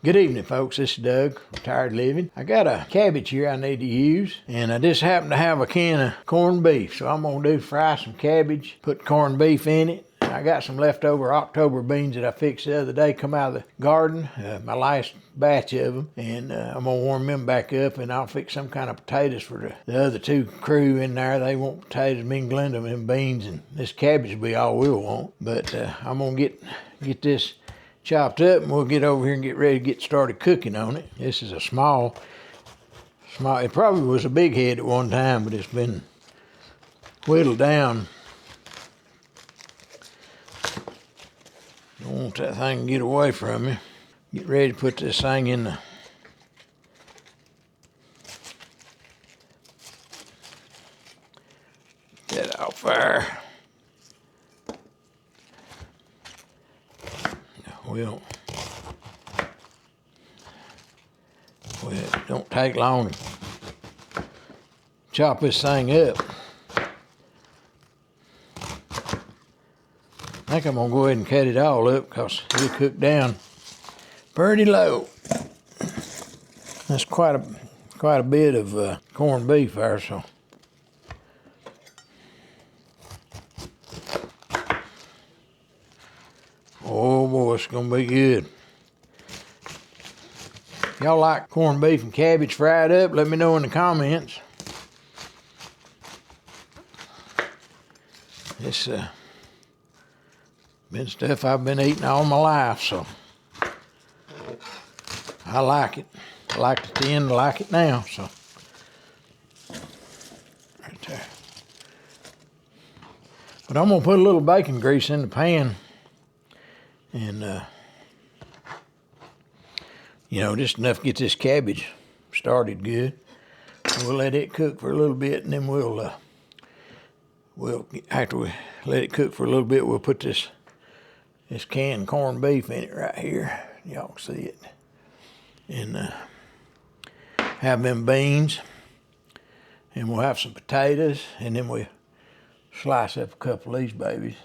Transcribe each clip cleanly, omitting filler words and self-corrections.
Good evening, folks. This is Doug, Retired Living. I got a cabbage here I need to use, and I just happen to have a can of corned beef. So I'm going to fry some cabbage, put corned beef in it. I got some leftover October beans that I fixed the other day, come out of the garden, my last batch of them, and I'm going to warm them back up, and I'll fix some kind of potatoes for the other two crew in there. They want potatoes, me and Glenda, and beans, and this cabbage will be all we'll want. But I'm going to get this chopped up, and we'll get over here and get ready to get started cooking on it. This is a small, it probably was a big head at one time, but it's been whittled down. Don't want that thing to get away from me. Get ready to put this thing in the get off fire. Well, it don't take long to chop this thing up. I think I'm gonna go ahead and cut it all up because it'll cook down pretty low. That's quite a bit of corned beef there, so. Oh boy, it's gonna be good. If y'all like corned beef and cabbage fried up, let me know in the comments. It's been stuff I've been eating all my life, so I like it. I liked it then, I like it now, so. Right there. But I'm gonna put a little bacon grease in the pan. And, just enough to get this cabbage started good. We'll let it cook for a little bit, and then after we let it cook for a little bit, we'll put this canned corned beef in it right here. Y'all can see it. And have them beans. And we'll have some potatoes, and then we'll slice up a couple of these babies.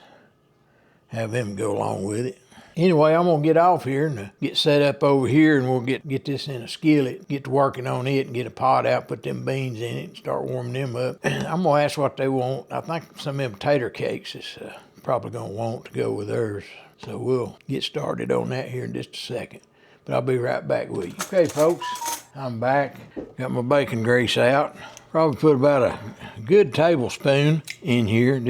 Have them go along with it. Anyway, I'm gonna get off here and get set up over here, and we'll get this in a skillet, get to working on it, and get a pot out, put them beans in it, and start warming them up. I'm gonna ask what they want. I think some of them tater cakes is probably gonna want to go with theirs. So we'll get started on that here in just a second. But I'll be right back with you. Okay, folks, I'm back. Got my bacon grease out. Probably put about a good tablespoon in here,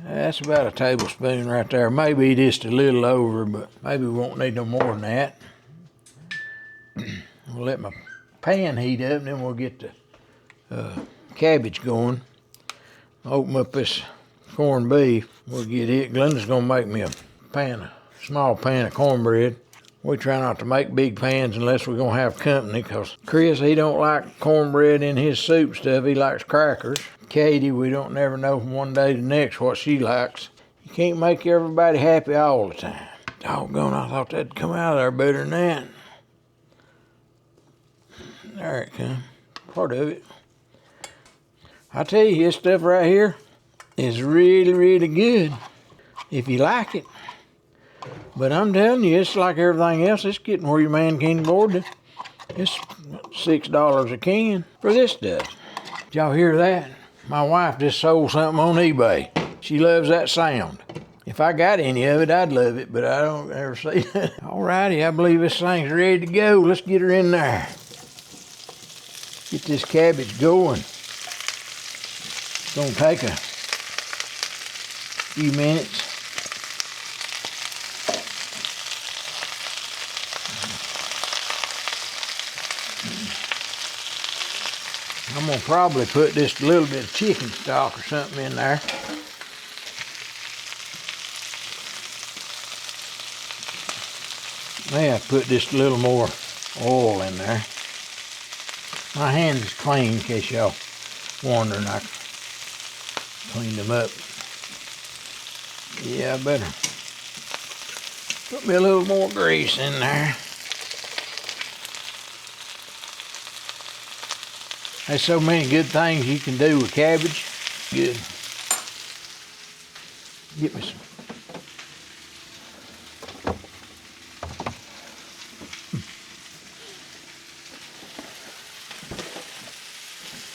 that's about a tablespoon right there. Maybe just a little over, but maybe we won't need no more than that. We'll let my pan heat up, and then we'll get the cabbage going. Open up this corned beef. We'll get it. Glenda's gonna make me a small pan of cornbread. We try not to make big pans unless we're gonna have company, because Chris, he don't like cornbread in his soup stuff. He likes crackers. Katie, we don't never know from one day to the next what she likes. You can't make everybody happy all the time. Doggone, I thought that'd come out of there better than that. There it comes. Part of it. I tell you, this stuff right here is really, really good if you like it. But I'm telling you, it's like everything else. It's getting where your man can't afford it. It's $6 a can for this stuff. Did y'all hear that? My wife just sold something on eBay. She loves that sound. If I got any of it, I'd love it, but I don't ever see it. All righty, I believe this thing's ready to go. Let's get her in there. Get this cabbage going. It's gonna take a few minutes. I'm gonna probably put just a little bit of chicken stock or something in there. May have to put just a little more oil in there. My hands is clean, in case y'all wondering. I cleaned them up. Yeah, I better put me a little more grease in there. There's so many good things you can do with cabbage. Good. Get me some.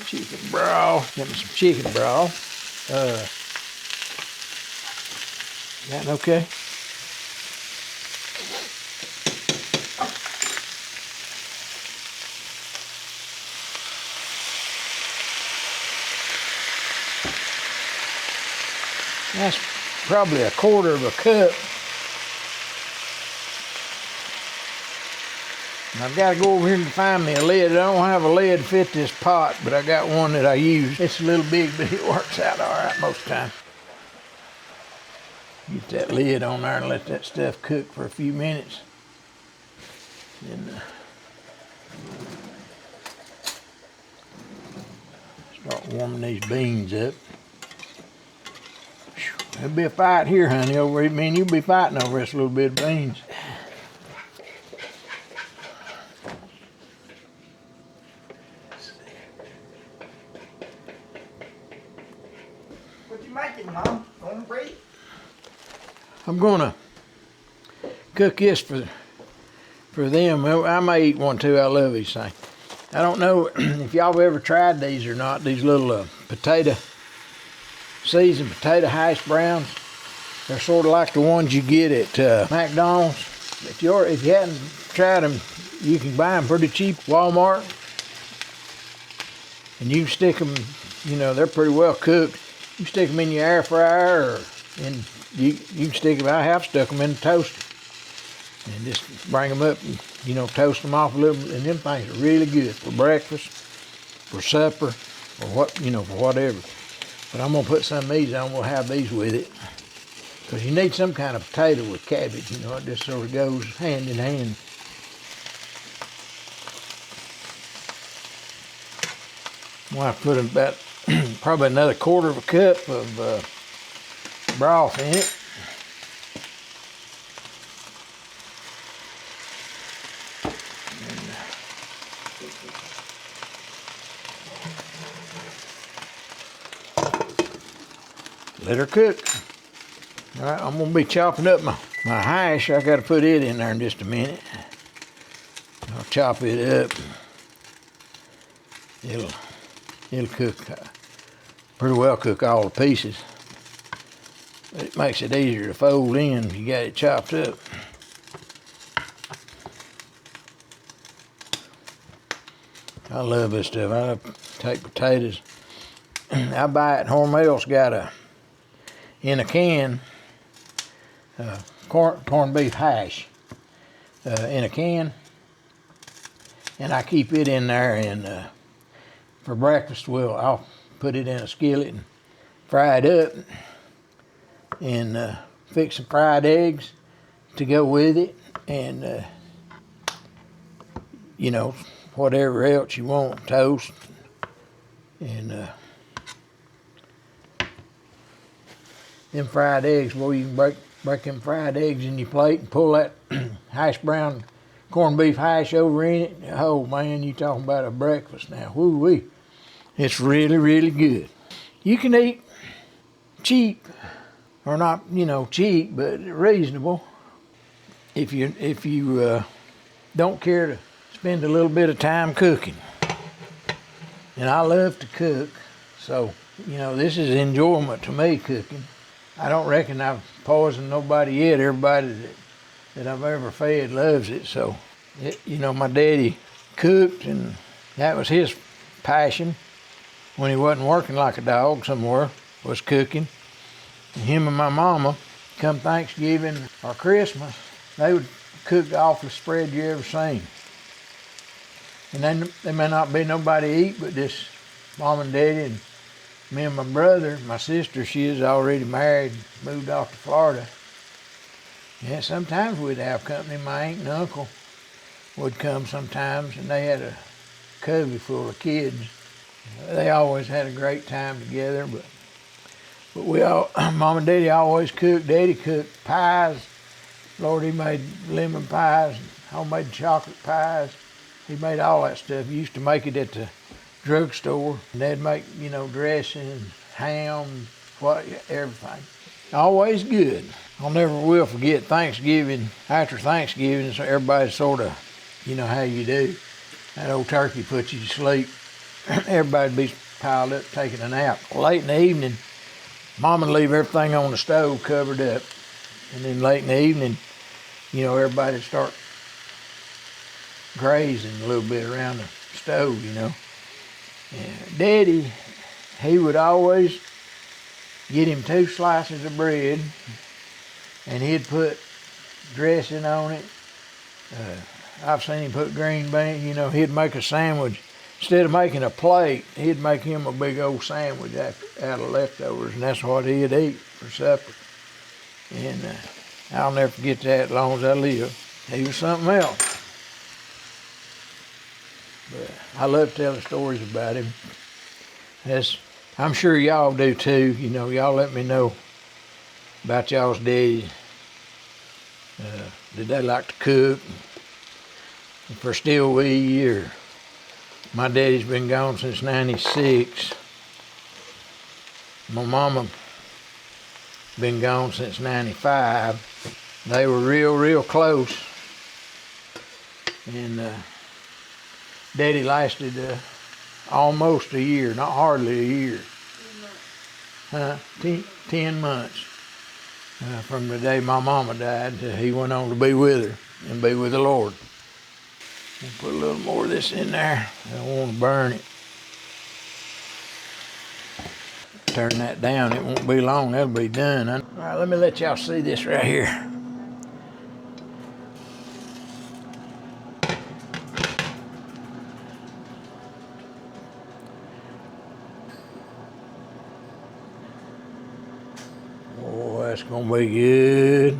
chicken broth. Got me some chicken broth. That okay? That's probably a quarter of a cup. And I've got to go over here and find me a lid. I don't have a lid to fit this pot, but I got one that I use. It's a little big, but it works out all right most of the time. Get that lid on there and let that stuff cook for a few minutes. Then start warming these beans up. There'll be a fight here, honey, over it. Me and you'll be fighting over this little bit of beans. What you making, Mom? Cornbread? I'm gonna cook this for them. I may eat one too. I love these things. I don't know if y'all have ever tried these or not. These little seasoned potato hash browns. They're sort of like the ones you get at McDonald's. If you hadn't tried them, you can buy them pretty cheap at Walmart. And you can stick them, you know, they're pretty well cooked. You stick them in your air fryer, and you can stick them. I have stuck them in the toaster, and just bring them up and, you know, toast them off a little bit. And them things are really good for breakfast, for supper, or what, you know, for whatever. But I'm gonna put some of these on. We'll have these with it, because you need some kind of potato with cabbage. You know, it just sort of goes hand in hand. Well, I put about probably another quarter of a cup of broth in it. Let her cook. All right, I'm gonna be chopping up my hash. I gotta put it in there in just a minute. I'll chop it up. It'll cook, pretty well cook all the pieces. But it makes it easier to fold in if you got it chopped up. I love this stuff. I love to take potatoes. I buy it, Hormel's got in a can, corned beef hash in a can. And I keep it in there, and for breakfast, I'll put it in a skillet and fry it up, and fix some fried eggs to go with it, and you know, whatever else you want, toast, and them fried eggs. Well, you can break them fried eggs in your plate and pull that hash brown corned beef hash over in it. Oh man, you talking about a breakfast now? Woo-wee. It's really, really good. You can eat cheap, or not, you know, cheap, but reasonable. If you don't care to spend a little bit of time cooking. And I love to cook, so you know, this is enjoyment to me, cooking. I don't reckon I've poisoned nobody yet. Everybody that I've ever fed loves it. So, you know, my daddy cooked, and that was his passion when he wasn't working like a dog somewhere, was cooking. And him and my mama, come Thanksgiving or Christmas, they would cook the awfulest spread you ever seen. And then there may not be nobody to eat but just mom and daddy and me and my brother. My sister, she is already married, moved off to Florida. Yeah, sometimes we'd have company. My aunt and uncle would come sometimes, and they had a covey full of kids. They always had a great time together, but we all, mom and daddy always cooked. Daddy cooked pies. Lord, he made lemon pies, homemade chocolate pies. He made all that stuff. He used to make it at the drugstore. And they'd make, you know, dressing, ham, everything. Always good. I'll never will forget Thanksgiving. After Thanksgiving, so everybody sort of, you know how you do. That old turkey puts you to sleep. everybody'd be piled up taking a nap. Late in the evening, Mom would leave everything on the stove covered up. And then late in the evening, everybody'd start grazing a little bit around the stove, And Daddy, he would always get him 2 slices of bread, and he'd put dressing on it. I've seen him put green beans. He'd make a sandwich. Instead of making a plate, he'd make him a big old sandwich out of leftovers, and that's what he'd eat for supper. And I'll never forget that as long as I live. He was something else. But I love telling stories about him. I'm sure y'all do too. Y'all let me know about y'all's daddy. Did they like to cook? For still we, or my daddy's been gone since '96. My mama been gone since '95. They were real close. And Daddy lasted almost a year, not hardly a year. 10 months. From the day my mama died, he went on to be with her and be with the Lord. We'll put a little more of this in there. I don't want to burn it. Turn that down, it won't be long, that'll be done. All right, let me let y'all see this right here. Oh, that's gonna be good.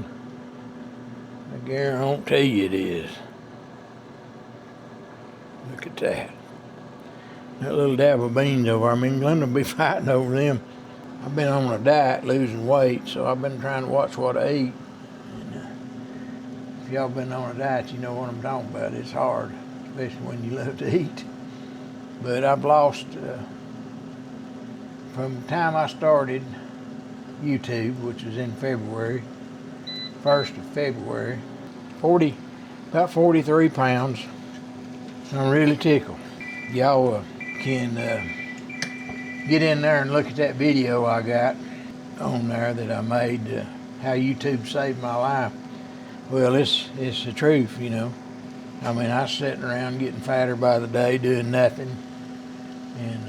I guarantee you it is. Look at that. That little dab of beans over there. I mean, Glenda will be fighting over them. I've been on a diet, losing weight, so I've been trying to watch what I eat. And, if y'all been on a diet, you know what I'm talking about. It's hard, especially when you love to eat. But I've lost, from the time I started YouTube, which was in February, 1st of February, about 43 pounds. I'm really tickled. Y'all can get in there and look at that video I got on there that I made, how YouTube saved my life. Well, it's the truth, I mean, I was sitting around getting fatter by the day, doing nothing, and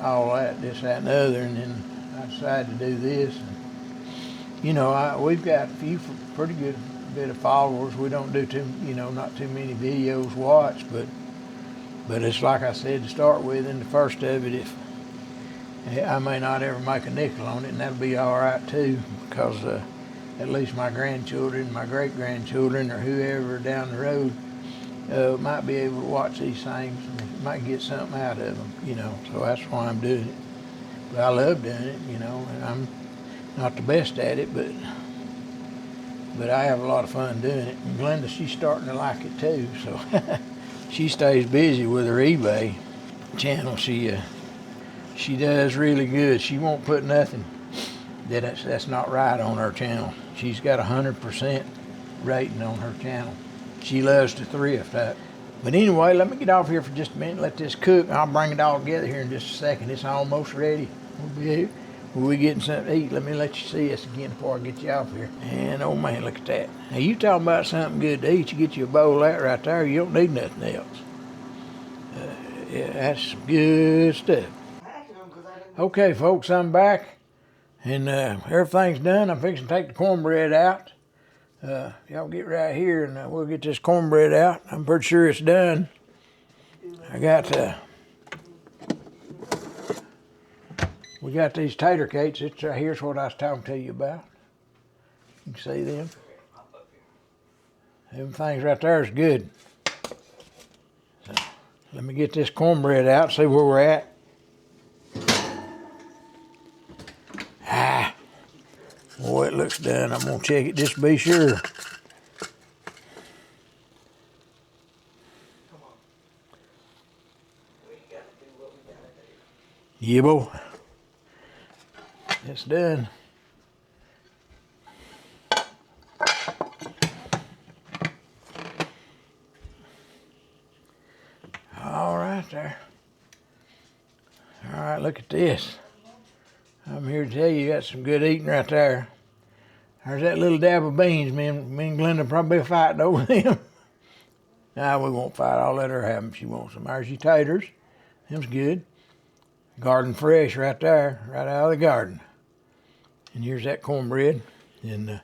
all that, this, that, and the other, and then I decided to do this. And, we've got a few pretty good bit of followers. We don't do not too many videos watched, but it's like I said to start with in the first of it, if I may not ever make a nickel on it, and that'll be all right too, because at least my grandchildren, my great-grandchildren, or whoever down the road might be able to watch these things and might get something out of them, so that's why I'm doing it. But I love doing it, and I'm not the best at it, but I have a lot of fun doing it. And Glenda, she's starting to like it too, so she stays busy with her eBay channel. She does really good. She won't put nothing that's not right on her channel. She's got 100% rating on her channel. She loves to thrift up. But anyway, let me get off here for just a minute, let this cook. I'll bring it all together here in just a second. It's almost ready. We'll be getting something to eat. Let me let you see this again before I get you off here. And oh man, look at that. Now you talking about something good to eat, you get you a bowl of that right there, you don't need nothing else. Yeah, that's some good stuff. Okay, folks, I'm back, and everything's done. I'm fixing to take the cornbread out. Y'all get right here, and we'll get this cornbread out. I'm pretty sure it's done. I got, we got these tater cakes. It's here's what I was talking to you about. You can see them. Them things right there is good. So, let me get this cornbread out, see where we're at. Boy, it looks done. I'm gonna check it just to be sure. Yeah, boy. It's done. All right there. All right, look at this. I'm here to tell you got some good eating right there. There's that little dab of beans. Me and Glenda probably fighting over them. Nah, we won't fight. I'll let her have them if she wants them. There's your taters. Them's good. Garden fresh right there, right out of the garden. And here's that cornbread. And you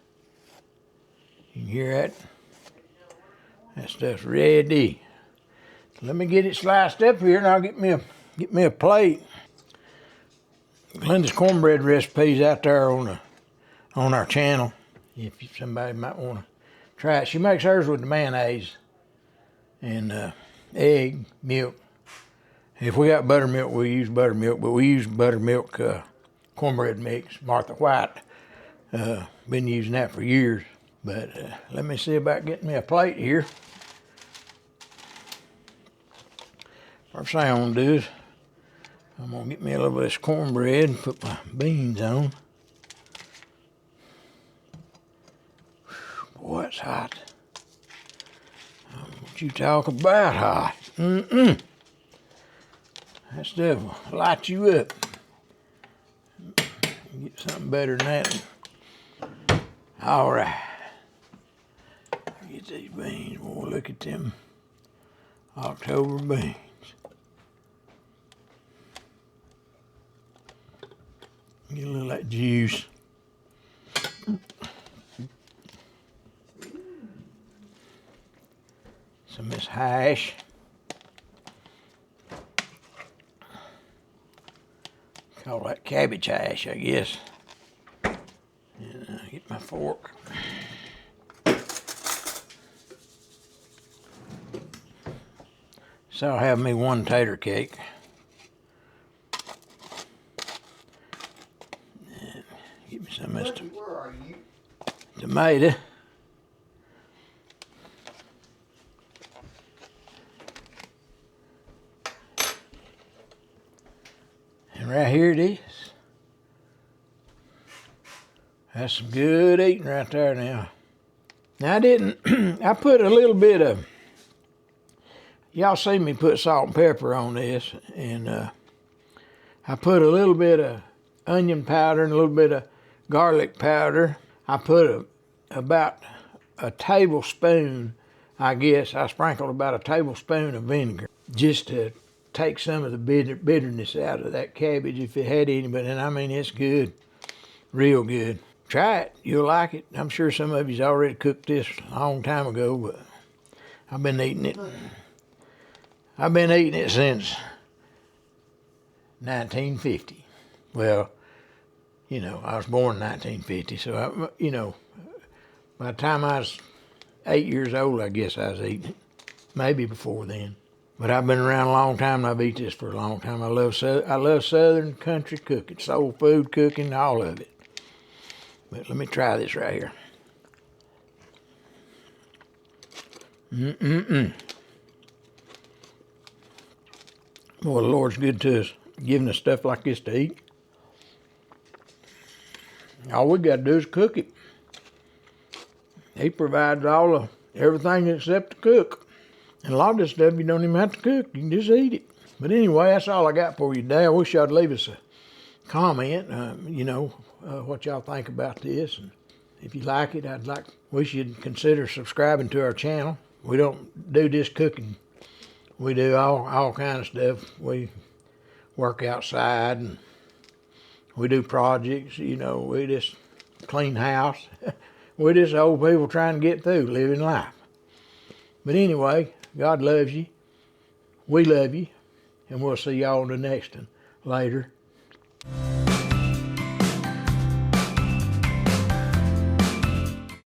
can hear that. That stuff's ready. Let me get it sliced up here, and I'll get me a plate. Glenda's cornbread recipe's out there on our channel. If somebody might want to try it, she makes hers with the mayonnaise and egg, milk. If we got buttermilk, we use buttermilk, but we use buttermilk cornbread mix, Martha White. Been using that for years. But let me see about getting me a plate here. First thing I'm gonna do is I'm gonna get me a little bit of this cornbread and put my beans on. Boy, it's hot. What you talk about hot? That stuff will light you up. Get something better than that. All right. Get these beans. Boy, look at them October beans. Get a little of that juice. Some of this hash. Call that cabbage hash, I guess. And get my fork. So I'll have me one tater cake. And get me some of this tomato. And right here it is. That's some good eating right there now. Now I didn't, I put a little bit of, y'all see me put salt and pepper on this, and I put a little bit of onion powder and a little bit of garlic powder. I put about a tablespoon, I guess, I sprinkled about a tablespoon of vinegar just to take some of the bitterness out of that cabbage if it had any, but then I mean it's good, real good. Try it, you'll like it. I'm sure some of you's already cooked this a long time ago, but I've been eating it. I've been eating it since 1950. Well, you know, I was born in 1950, so you know, by the time I was 8 years old, I guess I was eating it. Maybe before then. But I've been around a long time, and I've eaten this for a long time. I love Southern country cooking, soul food cooking, all of it. But let me try this right here. Boy, the Lord's good to us, giving us stuff like this to eat. All we got to do is cook it. He provides everything except to cook. And a lot of this stuff you don't even have to cook. You can just eat it. But anyway, that's all I got for you today. I wish y'd leave us a comment, what y'all think about this. And if you like it, wish you'd consider subscribing to our channel. We don't do this cooking. We do all kind of stuff. We work outside and we do projects, we just clean house. We're just old people trying to get through living life. But anyway, God loves you. We love you. And we'll see y'all on the next one. Later.